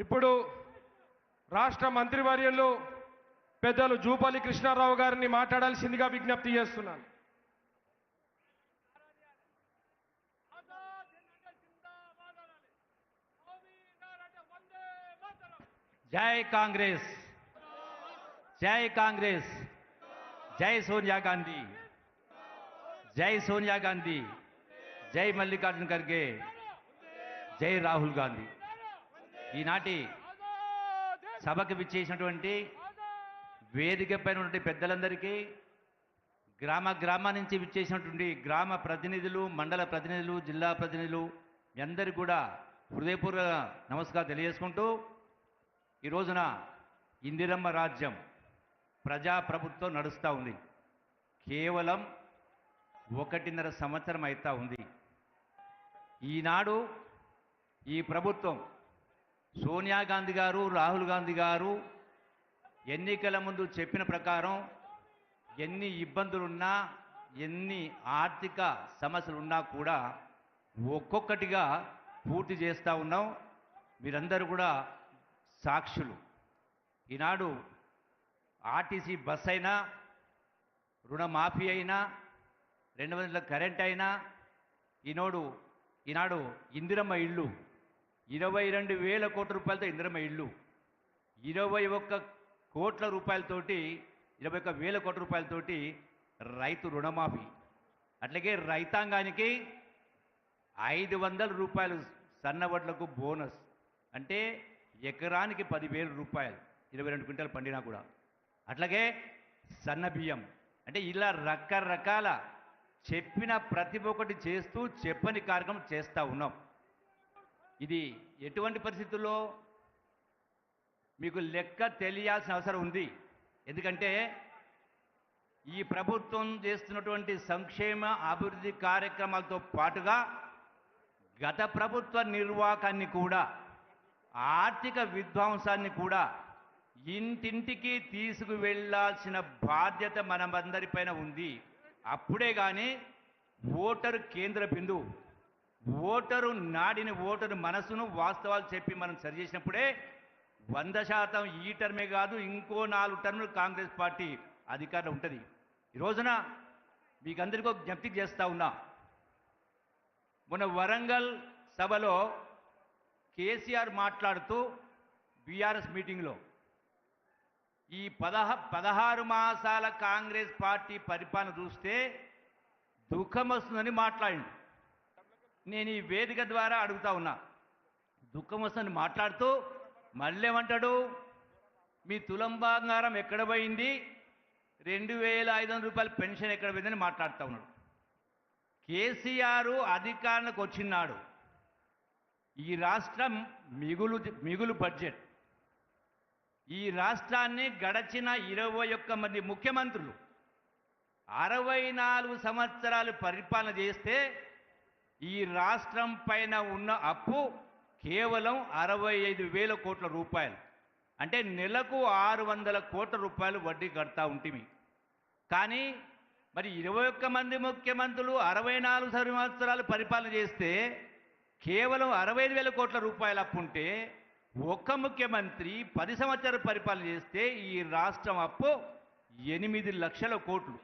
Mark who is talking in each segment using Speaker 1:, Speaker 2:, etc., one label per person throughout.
Speaker 1: ఇప్పుడు రాష్ట్ర మంత్రివర్యులు పెద్దలు జూపల్లి కృష్ణారావు గారిని మాట్లాడాల్సిందిగా విజ్ఞప్తి చేస్తున్నాను.
Speaker 2: జై కాంగ్రెస్, జై కాంగ్రెస్, జై సోనియా గాంధీ, జై సోనియా గాంధీ, జై మల్లికార్జున ఖర్గే, జై రాహుల్ గాంధీ. ఈనాటి సభకు విచ్చేసినటువంటి వేదిక పైన ఉన్నటువంటి పెద్దలందరికీ, గ్రామ నుంచి విచ్చేసినటువంటి గ్రామ ప్రతినిధులు, మండల ప్రతినిధులు, జిల్లా ప్రతినిధులు మీ అందరికీ కూడా హృదయపూర్వక నమస్కారం తెలియజేసుకుంటూ, ఈ రోజున ఇందిరమ్మ రాజ్యం ప్రజాప్రభుత్వం నడుస్తూ ఉంది. కేవలం 1.5 సంవత్సరం అవుతా ఉంది. ఈనాడు ఈ ప్రభుత్వం సోనియా గాంధీ గారు, రాహుల్ గాంధీ గారు ఎన్నికల ముందు చెప్పిన ప్రకారం ఎన్ని ఇబ్బందులున్నా, ఎన్ని ఆర్థిక సమస్యలున్నా కూడా ఒక్కొక్కటిగా పూర్తి చేస్తూ ఉన్నాం. మీరందరూ కూడా సాక్షులు. ఈనాడు ఆర్టీసీ బస్ అయినా, రుణమాఫీ అయినా, 200 కరెంట్ అయినా, ఈనాడు ఇందిరమ్మ ఇళ్ళు 22,000 కోట్ల రూపాయలతో ఇందిరమ్మ ఇళ్ళు, 21 కోట్ల రూపాయలతోటి 21,000 కోట్ల రూపాయలతోటి రైతు రుణమాఫీ, అట్లాగే రైతాంగానికి 500 రూపాయలు సన్నవడ్లకు బోనస్, అంటే ఎకరానికి 10,000 రూపాయలు 22 క్వింటాలు పండినా కూడా. అట్లాగే సన్న బియ్యం, అంటే ఇలా రకరకాల చెప్పిన ప్రతి ఒక్కటి చేస్తూ చెప్పని కార్యక్రమం చేస్తూ ఉన్నాం. ఇది ఎటువంటి పరిస్థితుల్లో మీకు లెక్క తెలియాల్సిన అవసరం ఉంది. ఎందుకంటే ఈ ప్రభుత్వం చేస్తున్నటువంటి సంక్షేమ అభివృద్ధి కార్యక్రమాలతో పాటుగా గత ప్రభుత్వ నిర్వాహకాన్ని కూడా, ఆర్థిక విధ్వంసాన్ని కూడా ఇంటింటికి తీసుకువెళ్లాల్సిన బాధ్యత మనమందరిపైన ఉంది. అప్పుడే కానీ ఓటరు కేంద్ర బిందువు, ఓటరు నాడిని, ఓటరు మనసును, వాస్తవాలు చెప్పి మనం సరిచేసినప్పుడే 100% ఈ టర్మే కాదు, ఇంకో 4 టర్ములు కాంగ్రెస్ పార్టీ అధికారంలో ఉంటుంది. ఈ రోజున మీకు అందరికీ ఒక జ్ఞప్తి చేస్తూ ఉన్నా. మొన్న వరంగల్ సభలో కేసీఆర్ మాట్లాడుతూ బీఆర్ఎస్ మీటింగ్లో ఈ 16 మాసాల కాంగ్రెస్ పార్టీ పరిపాలన చూస్తే దుఃఖం వస్తుందని మాట్లాడిండు. నేను ఈ వేదిక ద్వారా అడుగుతా ఉన్నా, దుఃఖం వస్తుందని మాట్లాడుతూ మళ్ళీ ఏమంటాడు, మీ తులం బంగారం ఎక్కడ పోయింది, 2,500 రూపాయల పెన్షన్ ఎక్కడ పోయిందని మాట్లాడుతూ ఉన్నాడు. కేసీఆర్ అధికారానికి వచ్చినాడు ఈ రాష్ట్రం మిగులు బడ్జెట్, ఈ రాష్ట్రాన్ని గడచిన 21 మంది ముఖ్యమంత్రులు 64 సంవత్సరాలు పరిపాలన చేస్తే ఈ రాష్ట్రం పైన ఉన్న అప్పు కేవలం 65,000 కోట్ల రూపాయలు, అంటే నెలకు 600 కోట్ల రూపాయలు వడ్డీ కడతా ఉంటుంది. కానీ మరి 21 మంది ముఖ్యమంత్రులు 64 సంవత్సరాలు పరిపాలన చేస్తే కేవలం 65,000 కోట్ల రూపాయలు అప్పు ఉంటే, ఒక్క ముఖ్యమంత్రి 10 సంవత్సరాలు పరిపాలన చేస్తే ఈ రాష్ట్రం అప్పు 8 లక్షల కోట్లు.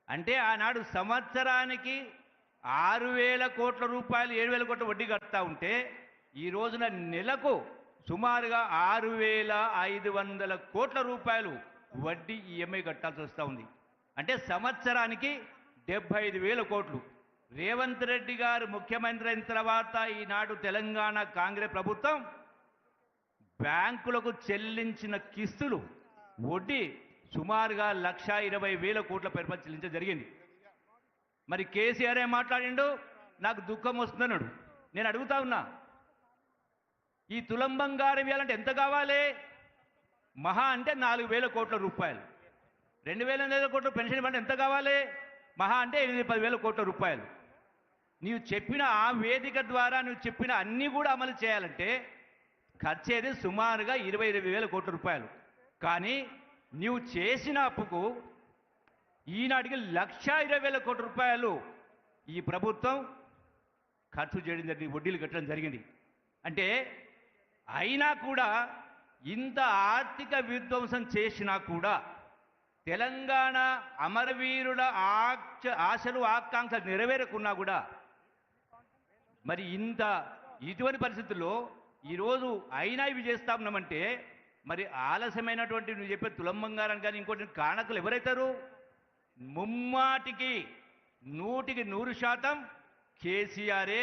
Speaker 2: అంటే ఆనాడు సంవత్సరానికి 6,000 కోట్ల రూపాయలు, 7,000 కోట్ల వడ్డీ కడతా ఉంటే ఈ రోజున నెలకు సుమారుగా 6,500 కోట్ల రూపాయలు వడ్డీ ఈఎంఐ కట్టాల్సి వస్తూ ఉంది. అంటే సంవత్సరానికి 75,000 కోట్లు. రేవంత్ రెడ్డి గారు ముఖ్యమంత్రి అయిన తర్వాత ఈనాడు తెలంగాణ కాంగ్రెస్ ప్రభుత్వం బ్యాంకులకు చెల్లించిన కిస్తులు వడ్డీ సుమారుగా 1,20,000 కోట్ల పరిపాలన చెల్లించడం జరిగింది. మరి కేసీఆర్ ఏం మాట్లాడిండు, నాకు దుఃఖం వస్తుందన్నాడు. నేను అడుగుతా ఉన్నా, ఈ తులం బంగారం ఇవ్వాలంటే ఎంత కావాలి? మహా అంటే 4,000 కోట్ల రూపాయలు. 2,000 కోట్ల పెన్షన్ ఇవ్వాలంటే ఎంత కావాలి? మహా అంటే 8-10,000 కోట్ల రూపాయలు. నీవు చెప్పిన ఆ వేదిక ద్వారా నువ్వు చెప్పిన అన్నీ కూడా అమలు చేయాలంటే ఖర్చేది సుమారుగా 22,000 కోట్ల రూపాయలు. కానీ నీవు చేసిన అప్పుకు ఈనాటికి 1,20,000 కోట్ల రూపాయలు ఈ ప్రభుత్వం ఖర్చు చేయడం జరిగింది, వడ్డీలు కట్టడం జరిగింది. అంటే అయినా కూడా ఇంత ఆర్థిక విధ్వంసం చేసినా కూడా తెలంగాణ అమరవీరుల ఆశలు ఆకాంక్షలు నెరవేరకున్నా కూడా మరి ఇటువంటి పరిస్థితుల్లో ఈరోజు అయినా ఇవి చేస్తా ఉన్నామంటే మరి ఆలస్యమైనటువంటి నువ్వు చెప్పే తులం బంగారం కానీ ఇంకోటి కారణకులు ఎవరైతారు? ముమ్మాటికి 100% కేసీఆరే,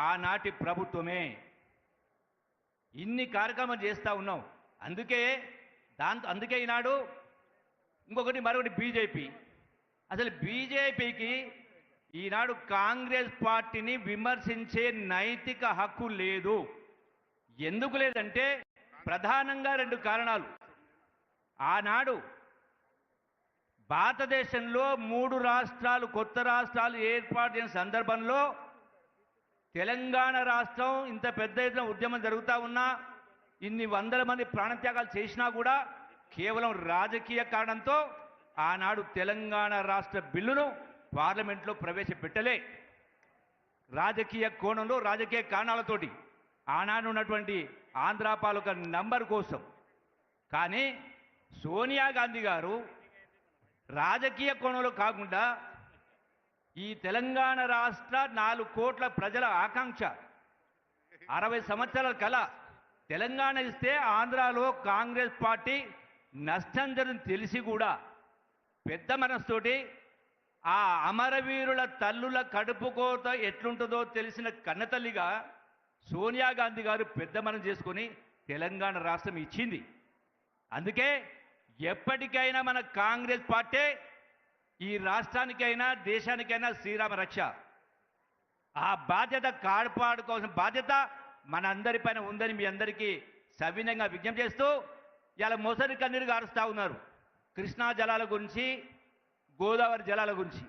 Speaker 2: ఆనాటి ప్రభుత్వమే. ఇన్ని కార్యక్రమాలు చేస్తూ ఉన్నాం. అందుకే ఈనాడు మరొకటి బీజేపీ. అసలు బీజేపీకి ఈనాడు కాంగ్రెస్ పార్టీని విమర్శించే నైతిక హక్కు లేదు. ఎందుకు లేదంటే ప్రధానంగా 2 కారణాలు. ఆనాడు భారతదేశంలో 3 రాష్ట్రాలు, కొత్త రాష్ట్రాలు ఏర్పాటు చేసిన సందర్భంలో తెలంగాణ రాష్ట్రం ఇంత పెద్ద ఎత్తున ఉద్యమం జరుగుతూ ఉన్నా, ఇన్ని వందల మంది ప్రాణత్యాగాలు చేసినా కూడా కేవలం రాజకీయ కారణంతో ఆనాడు తెలంగాణ రాష్ట్ర బిల్లును పార్లమెంట్లో ప్రవేశపెట్టలే. రాజకీయ కోణంలో రాజకీయ కారణాలతోటి ఆనాడు ఉన్నటువంటి ఆంధ్ర పాలక నంబర్ కోసం. కానీ సోనియా గాంధీ గారు రాజకీయ కోణంలో కాకుండా ఈ తెలంగాణ రాష్ట్ర 4 కోట్ల ప్రజల ఆకాంక్ష, 60 సంవత్సరాల కళ, తెలంగాణ ఇస్తే ఆంధ్రాలో కాంగ్రెస్ పార్టీ నష్టం జరుగుతుంది తెలిసి కూడా పెద్ద మనస్తోటి ఆ అమరవీరుల తల్లుల కడుపు కోత ఎట్లుంటుందో తెలిసిన కన్నతల్లిగా సోనియా గాంధీ గారు పెద్ద మనం చేసుకొని తెలంగాణ రాష్ట్రం ఇచ్చింది. అందుకే ఎప్పటికైనా మన కాంగ్రెస్ పార్టీ ఈ రాష్ట్రానికైనా దేశానికైనా శ్రీరామ రక్ష. ఆ బాధ్యత కాపాడుకోవాల్సిన బాధ్యత మనందరిపైన ఉందని మీ అందరికీ సవినయంగా విజ్ఞప్తి చేస్తూ ఇలా మొసరి కన్నీరు గారుస్తూ ఉన్నారు. కృష్ణా జలాల గురించి, గోదావరి జలాల గురించి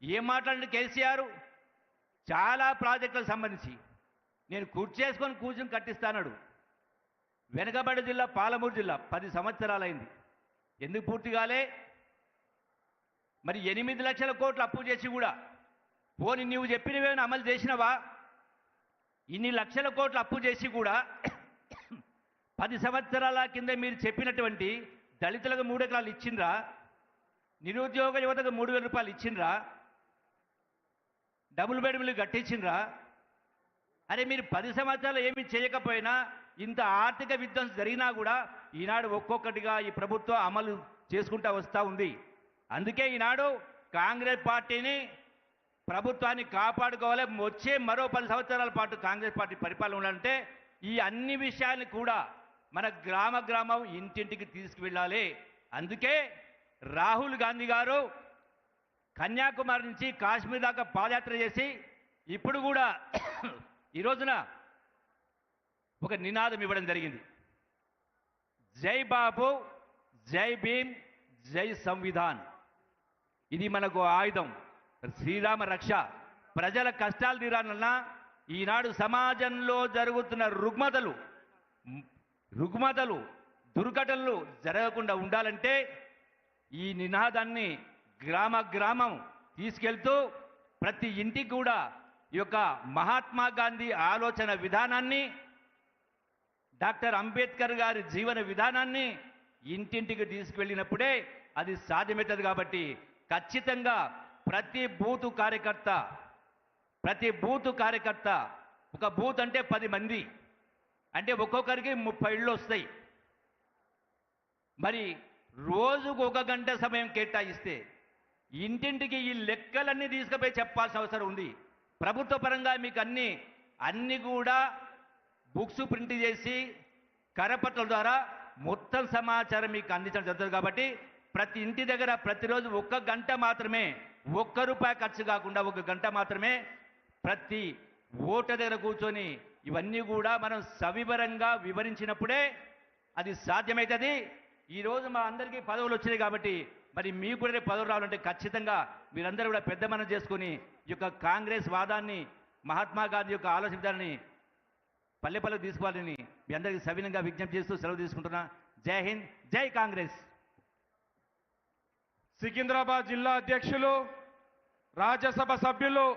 Speaker 2: ఏం మాట్లాడండి కేసీఆర్? చాలా ప్రాజెక్టులకు సంబంధించి నేను కూర్చుని కట్టిస్తాడు. వెనకబడి జిల్లా పాలమూరు జిల్లా 10 సంవత్సరాలైంది, ఎందుకు పూర్తి కాలే? మరి 8 లక్షల కోట్లు అప్పు చేసి కూడా పోనీ నువ్వు చెప్పినవేమైనా అమలు చేసినవా? ఇన్ని లక్షల కోట్లు అప్పు చేసి కూడా 10 సంవత్సరాల కింద మీరు చెప్పినటువంటి దళితులకు 3 ఎకరాలు ఇచ్చిండ్రా? నిరుద్యోగ యువతకు 3,000 రూపాయలు ఇచ్చిండ్రా? డబుల్ బెడ్రూమ్లు కట్టించిండ్రా? అరే మీరు 10 సంవత్సరాలు ఏమీ చేయకపోయినా ఇంత ఆర్థిక విధ్వంసం జరిగినా కూడా ఈనాడు ఒక్కొక్కటిగా ఈ ప్రభుత్వం అమలు చేసుకుంటూ వస్తూ ఉంది. అందుకే ఈనాడు కాంగ్రెస్ పార్టీని, ప్రభుత్వాన్ని కాపాడుకోవాలి. వచ్చే మరో 10 సంవత్సరాల పాటు కాంగ్రెస్ పార్టీ పరిపాలన ఉండాలంటే ఈ అన్ని విషయాన్ని కూడా మన గ్రామం ఇంటింటికి తీసుకువెళ్ళాలి. అందుకే రాహుల్ గాంధీ గారు కన్యాకుమారి నుంచి కాశ్మీర్ దాకా పాదయాత్ర చేసి ఇప్పుడు కూడా ఈ రోజున ఒక నినాదం ఇవ్వడం జరిగింది. జై బాబు, జై భీమ్, జై సంవిధాన్. ఇది మనకు ఆయుధం, శ్రీరామ రక్ష. ప్రజల కష్టాలు తీరాలన్నా ఈనాడు సమాజంలో జరుగుతున్న రుగ్మతలు దుర్ఘటనలు జరగకుండా ఉండాలంటే ఈ నినాదాన్ని గ్రామం తీసుకెళ్తూ ప్రతి ఇంటికి కూడా ఈ యొక్క మహాత్మా గాంధీ ఆలోచన విధానాన్ని, డాక్టర్ అంబేద్కర్ గారి జీవన విధానాన్ని ఇంటింటికి తీసుకువెళ్ళినప్పుడే అది సాధ్యమవుతుంది. కాబట్టి ఖచ్చితంగా ప్రతి బూతు కార్యకర్త, ఒక బూత్ అంటే 10 మంది అంటే ఒక్కొక్కరికి 30 ఇళ్ళు వస్తాయి. మరి రోజుకు 1 గంట సమయం కేటాయిస్తే ఇంటింటికి ఈ లెక్కలన్నీ తీసుకుపోయి చెప్పాల్సిన అవసరం ఉంది. ప్రభుత్వ పరంగా మీకు అన్ని కూడా బుక్స్ ప్రింట్ చేసి కరపత్రాల ద్వారా మొత్తం సమాచారం మీకు అందించడం జరుగుతుంది. కాబట్టి ప్రతి ఇంటి దగ్గర ప్రతిరోజు 1 గంట మాత్రమే, ₹1 ఖర్చు కాకుండా 1 గంట మాత్రమే ప్రతి ఓటర్ దగ్గర కూర్చొని ఇవన్నీ కూడా మనం సవివరంగా వివరించినప్పుడే అది సాధ్యమవుతుంది. ఈరోజు మా అందరికీ పదవులు వచ్చినాయి కాబట్టి మరి మీకు కూడా పదవులు రావాలంటే ఖచ్చితంగా మీరందరూ కూడా పెద్ద మనం చేసుకుని ఈ యొక్క కాంగ్రెస్ వాదాన్ని, మహాత్మా గాంధీ యొక్క ఆలోచన విధానాన్ని పల్లె తీసుకోవాలని మీ అందరికీ సవినంగా విజ్ఞప్తి చేస్తూ సెలవు తీసుకుంటున్నా. జై హింద్, జై కాంగ్రెస్.
Speaker 1: సికింద్రాబాద్ జిల్లా అధ్యక్షులు, రాజ్యసభ సభ్యులు